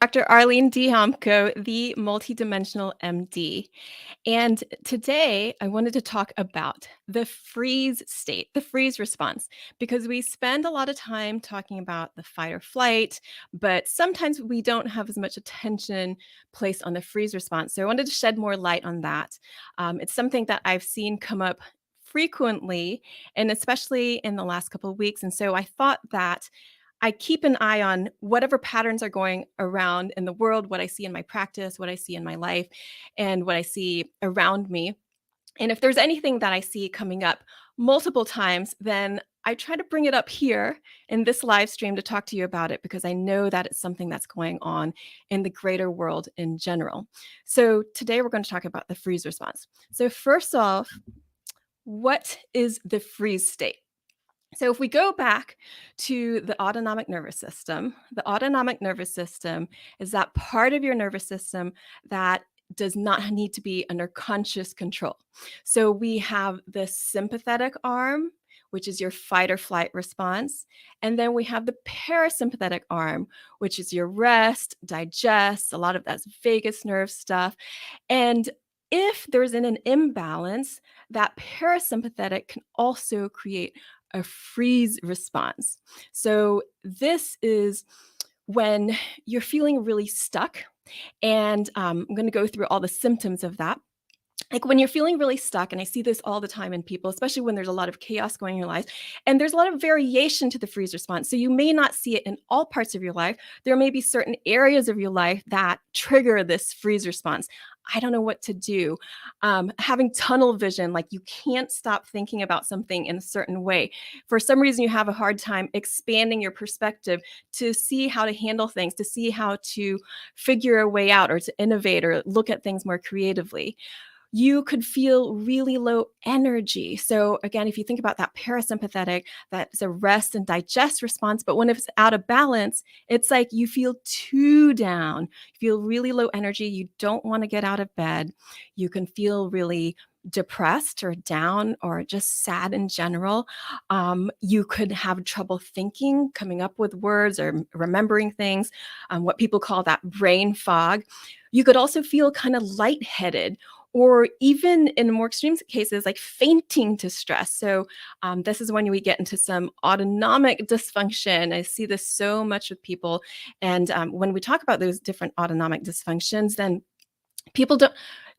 Dr. Arlene Diomko, the multidimensional MD. And today I wanted to talk about the freeze state, the freeze response, because we spend a lot of time talking about the fight or flight, but sometimes we don't have as much attention placed on the freeze response. So I wanted to shed more light on that. It's something that I've seen come up frequently, and especially in the last couple of weeks. And so I thought that I keep an eye on whatever patterns are going around in the world, what I see in my practice, what I see in my life, and what I see around me. And if there's anything that I see coming up multiple times, then I try to bring it up here in this live stream to talk to you about it because I know that it's something that's going on in the greater world in general. So today we're going to talk about the freeze response. So first off, what is the freeze state? So if we go back to the autonomic nervous system, the autonomic nervous system is that part of your nervous system that does not need to be under conscious control. So we have the sympathetic arm, which is your fight or flight response. And then we have the parasympathetic arm, which is your rest, digest, a lot of that's vagus nerve stuff. And if there's an imbalance, that parasympathetic can also create a freeze response. So this is when you're feeling really stuck. And I'm going to go through all the symptoms of that. Like when you're feeling really stuck, and I see this all the time in people, especially when there's a lot of chaos going in your life, and there's a lot of variation to the freeze response. So you may not see it in all parts of your life. There may be certain areas of your life that trigger this freeze response. I don't know what to do. Having tunnel vision, like you can't stop thinking about something in a certain way. For some reason, you have a hard time expanding your perspective to see how to handle things, to see how to figure a way out or to innovate or look at things more creatively. You could feel really low energy. So again, if you think about that parasympathetic, that's a rest and digest response. But when it's out of balance, it's like you feel too down. You feel really low energy. You don't want to get out of bed. You can feel really depressed or down or just sad in general. You could have trouble thinking, coming up with words or remembering things, what people call that brain fog. You could also feel kind of lightheaded, or even in more extreme cases, like fainting to stress. So this is when we get into some autonomic dysfunction. I see this so much with people. And when we talk about those different autonomic dysfunctions, then people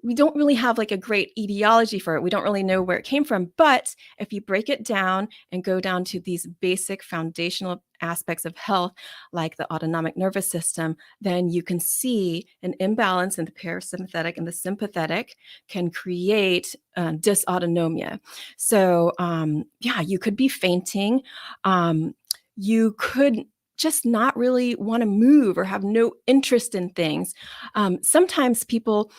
we don't really have like a great etiology for it. We don't really know where it came from. But if you break it down and go down to these basic foundational aspects of health, like the autonomic nervous system, then you can see an imbalance in the parasympathetic and the sympathetic can create dysautonomia. So yeah, you could be fainting. You could just not really want to move or have no interest in things. Sometimes people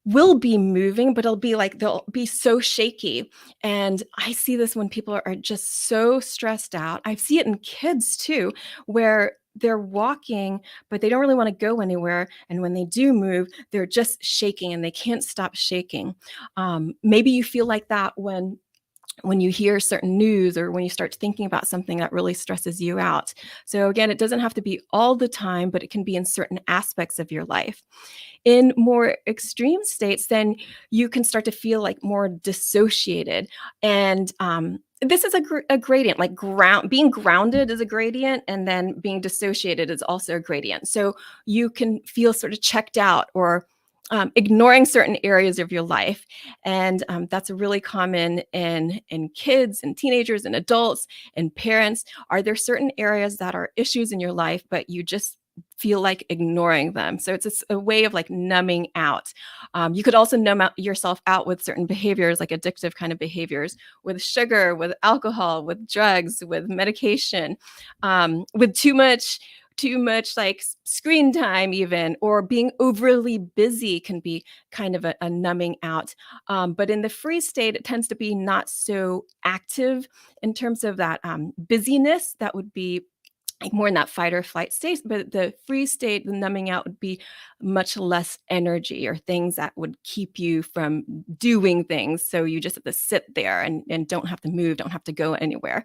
will be moving, but it'll be like they'll be so shaky. And I see this when people are just so stressed out. I see it in kids too, where they're walking, but they don't really want to go anywhere. And when they do move, they're just shaking and they can't stop shaking. Maybe you feel like that when you hear certain news or when you start thinking about something that really stresses you out. So again, it doesn't have to be all the time, but it can be in certain aspects of your life. In more extreme states, then you can start to feel like more dissociated. And this is a gradient, like being grounded is a gradient, and then being dissociated is also a gradient. So you can feel sort of checked out or ignoring certain areas of your life. And that's really common in kids and teenagers and adults and parents. Are there certain areas that are issues in your life, but you just feel like ignoring them? So it's a way of like numbing out. You could also numb yourself out with certain behaviors, like addictive kind of behaviors, with sugar, with alcohol, with drugs, with medication, with too much like screen time even, or being overly busy can be kind of a numbing out. But in the freeze state, it tends to be not so active in terms of that busyness. That would be like more in that fight or flight state, but the freeze state, the numbing out would be much less energy or things that would keep you from doing things. So you just have to sit there and don't have to move, don't have to go anywhere.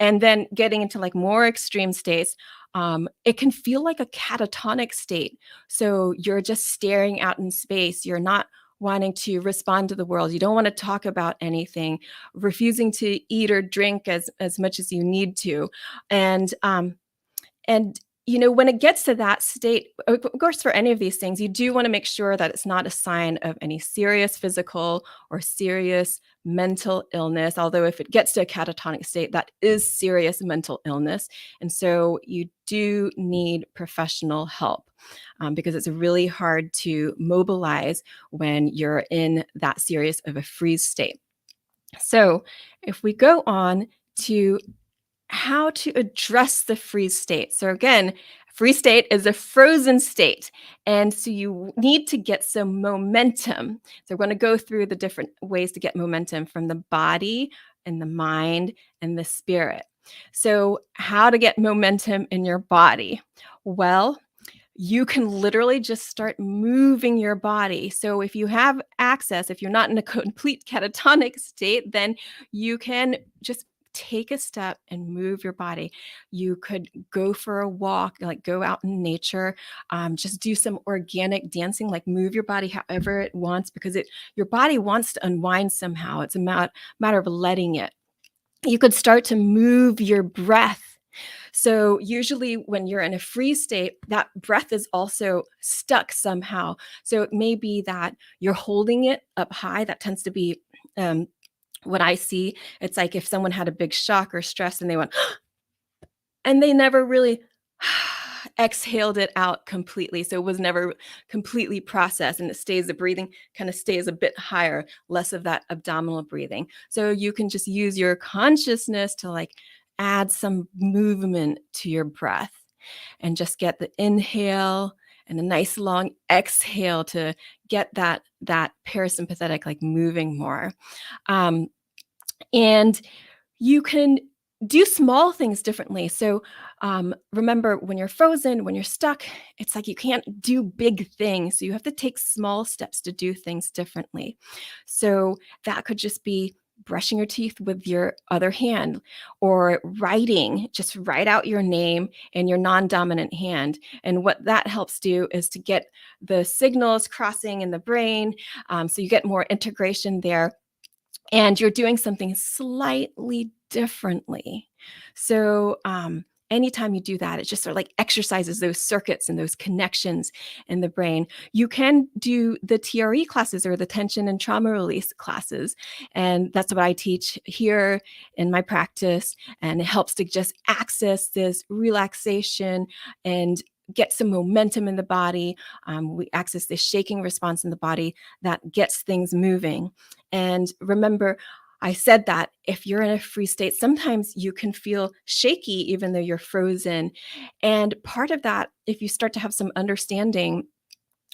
And then getting into like more extreme states, it can feel like a catatonic state. So you're just staring out in space. You're not wanting to respond to the world. You don't want to talk about anything, refusing to eat or drink as much as you need to. And when it gets to that state, of course, for any of these things, you do want to make sure that it's not a sign of any serious physical or serious mental illness. Although, if it gets to a catatonic state, that is serious mental illness. And so you do need professional help because it's really hard to mobilize when you're in that serious of a freeze state. So, if we go on to how to address the freeze state. So again, freeze state is a frozen state. And so you need to get some momentum. So we're going to go through the different ways to get momentum from the body and the mind and the spirit. So how to get momentum in your body? Well, you can literally just start moving your body. So if you have access, if you're not in a complete catatonic state, then you can just take a step and move your body. You could go for a walk, like go out in nature, just do some organic dancing, like move your body however it wants, because your body wants to unwind somehow. It's a matter of letting it. You could start to move your breath. So usually when you're in a freeze state, that breath is also stuck somehow. So it may be that you're holding it up high. That tends to be what I see. It's like if someone had a big shock or stress and they went, and they never really exhaled it out completely. So it was never completely processed, and the breathing kind of stays a bit higher, less of that abdominal breathing. So you can just use your consciousness to like add some movement to your breath and just get the inhale and a nice long exhale to get that parasympathetic like moving more. Um, and you can do small things differently. So remember, when you're frozen, when you're stuck, it's like you can't do big things. So you have to take small steps to do things differently. So that could just be brushing your teeth with your other hand, or writing, just write out your name in your non-dominant hand. And what that helps do is to get the signals crossing in the brain. So you get more integration there, and you're doing something slightly differently. So, anytime you do that, it just sort of like exercises those circuits and those connections in the brain. You can do the TRE classes, or the tension and trauma release classes. And that's what I teach here in my practice. And it helps to just access this relaxation and get some momentum in the body. We access this shaking response in the body that gets things moving. And remember, I said that if you're in a free state, sometimes you can feel shaky even though you're frozen. And part of that, if you start to have some understanding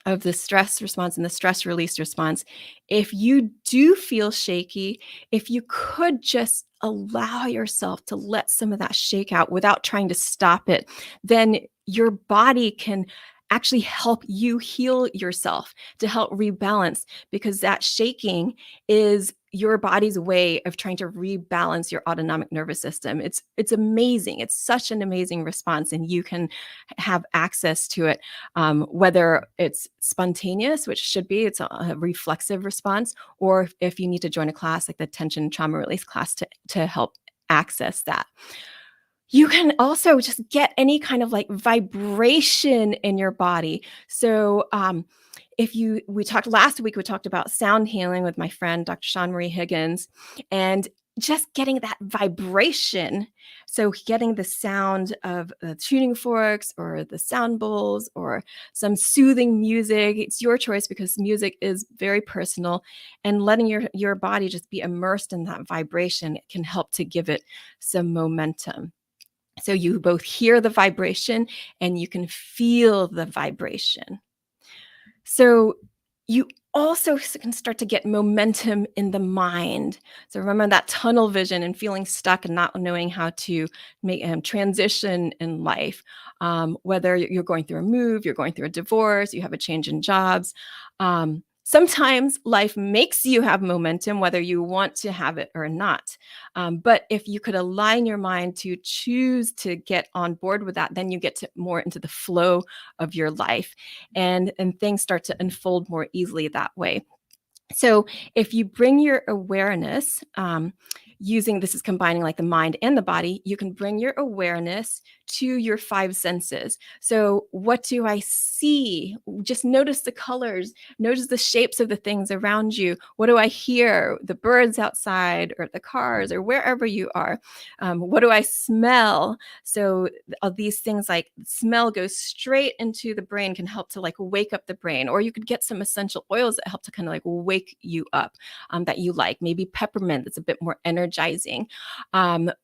of the stress response and the stress release response, if you do feel shaky, if you could just allow yourself to let some of that shake out without trying to stop it, then your body can actually help you heal yourself, to help rebalance, because that shaking is your body's way of trying to rebalance your autonomic nervous system. It's amazing. It's such an amazing response, and you can have access to it, whether it's spontaneous, which should be, it's a reflexive response, or if you need to join a class like the tension trauma release class to help access that. You can also just get any kind of like vibration in your body. So, we talked last week, we talked about sound healing with my friend, Dr. Sean Marie Higgins, and just getting that vibration. So getting the sound of the tuning forks or the sound bowls or some soothing music. It's your choice, because music is very personal, and letting your body just be immersed in that vibration can help to give it some momentum. So you both hear the vibration and you can feel the vibration. So you also can start to get momentum in the mind. So remember that tunnel vision and feeling stuck and not knowing how to make transition in life. Whether you're going through a move, you're going through a divorce, you have a change in jobs. Sometimes life makes you have momentum, whether you want to have it or not. But if you could align your mind to choose to get on board with that, then you get to more into the flow of your life, and things start to unfold more easily that way. So if you bring your awareness, using this is combining like the mind and the body, you can bring your awareness to your five senses. So what do I see? Just notice the colors, notice the shapes of the things around you. What do I hear? The birds outside or the cars or wherever you are. What do I smell? So all these things like smell goes straight into the brain, can help to like wake up the brain, or you could get some essential oils that help to kind of like wake you up, that you like, maybe peppermint that's a bit more energizing.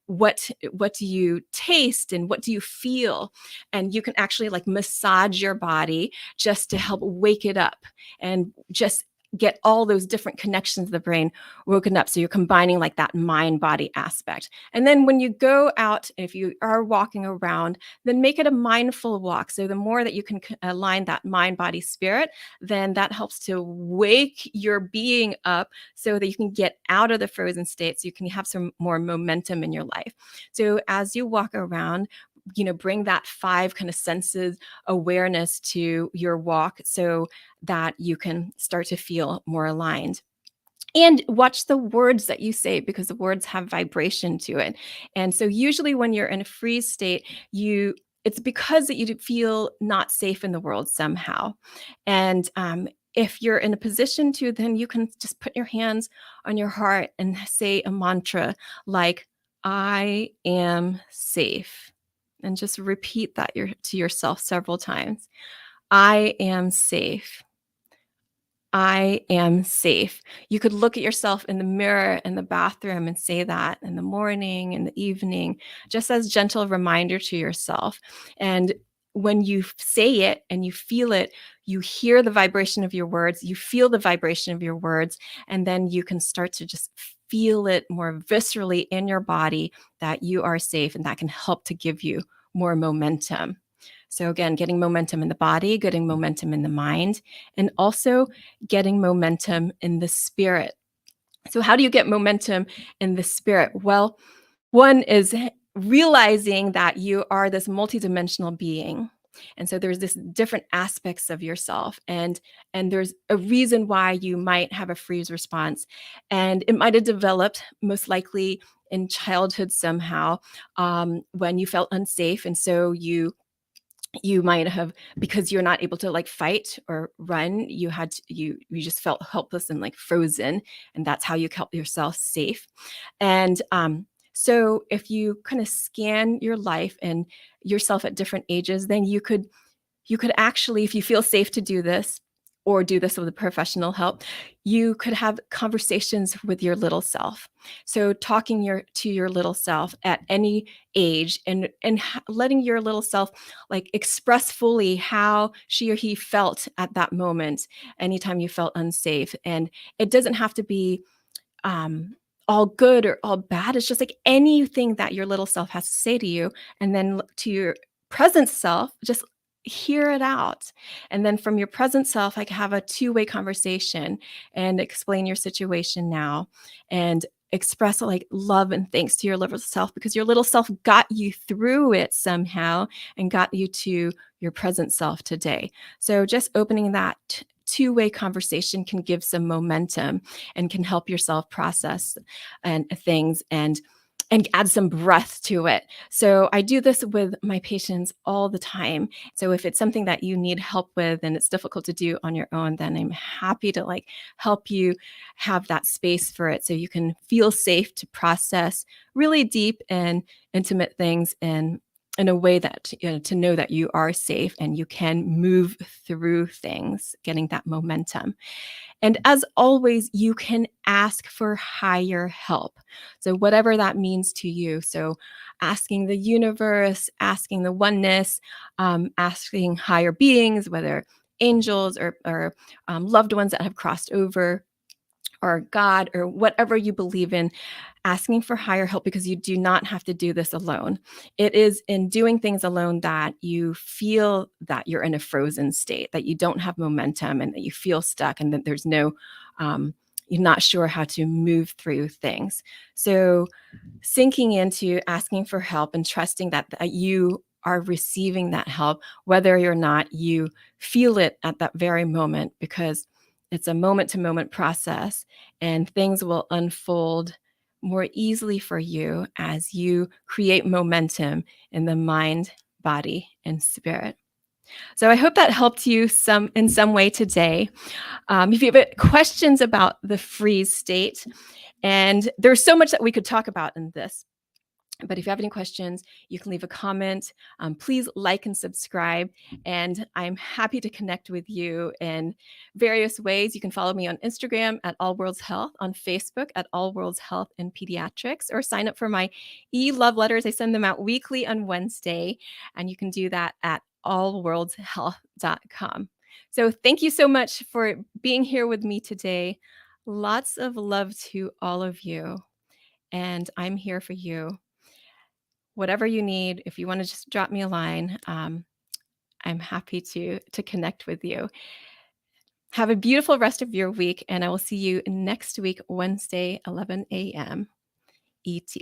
What do you taste and what do you feel? And you can actually like massage your body just to help wake it up and just get all those different connections of the brain woken up. So you're combining like that mind body aspect. And then when you go out, if you are walking around, then make it a mindful walk. So the more that you can align that mind body spirit, then that helps to wake your being up so that you can get out of the frozen state, so you can have some more momentum in your life. So as you walk around, bring that five kind of senses awareness to your walk so that you can start to feel more aligned. And watch the words that you say, because the words have vibration to it. And so usually when you're in a freeze state, it's because that you feel not safe in the world somehow. And if you're in a position to, then you can just put your hands on your heart and say a mantra like, I am safe. And just repeat that to yourself several times. I am safe. I am safe. You could look at yourself in the mirror in the bathroom and say that in the morning, in the evening, just as gentle reminder to yourself. And when you say it and you feel it, you hear the vibration of your words, you feel the vibration of your words, and then you can start to just feel it more viscerally in your body that you are safe, and that can help to give you more momentum. So again, getting momentum in the body, getting momentum in the mind, and also getting momentum in the spirit. So, how do you get momentum in the spirit? Well, one is realizing that you are this multidimensional being. And so there's this different aspects of yourself, and there's a reason why you might have a freeze response, and it might have developed most likely in childhood somehow, when you felt unsafe, and so you might have, because you're not able to like fight or run, you just felt helpless and like frozen, and that's how you kept yourself safe. And so if you kind of scan your life and yourself at different ages, then you could actually, if you feel safe to do this or do this with a professional help, you could have conversations with your little self. So talking to your little self at any age, and letting your little self like express fully how she or he felt at that moment anytime you felt unsafe. And it doesn't have to be um, all good or all bad. It's just like anything that your little self has to say to you. And then to your present self, just hear it out. And then from your present self, like have a two-way conversation and explain your situation now, and express like love and thanks to your little self, because your little self got you through it somehow and got you to your present self today. So just opening that two-way conversation can give some momentum and can help yourself process and things, and add some breath to it. So I do this with my patients all the time. So if it's something that you need help with and it's difficult to do on your own, then I'm happy to like help you have that space for it, so you can feel safe to process really deep and intimate things in a way that, to know that you are safe and you can move through things, getting that momentum. And as always, you can ask for higher help. So, whatever that means to you. So, asking the universe, asking the oneness, asking higher beings, whether angels or loved ones that have crossed over, or God, or whatever you believe in, asking for higher help, because you do not have to do this alone. It is in doing things alone that you feel that you're in a frozen state, that you don't have momentum, and that you feel stuck, and that there's no, you're not sure how to move through things. So, sinking into asking for help and trusting that you are receiving that help, whether or not you feel it at that very moment, because it's a moment to moment process, and things will unfold more easily for you as you create momentum in the mind, body, and spirit. So I hope that helped you in some way today. If you have questions about the freeze state, and there's so much that we could talk about in this, but if you have any questions, you can leave a comment. Please like and subscribe. And I'm happy to connect with you in various ways. You can follow me on Instagram at All Worlds Health, on Facebook at All Worlds Health and Pediatrics, or sign up for my e-love letters. I send them out weekly on Wednesday, and you can do that at allworldshealth.com. So thank you so much for being here with me today. Lots of love to all of you. And I'm here for you. Whatever you need, if you want to just drop me a line, I'm happy to connect with you. Have a beautiful rest of your week, and I will see you next week, Wednesday, 11 a.m. ET.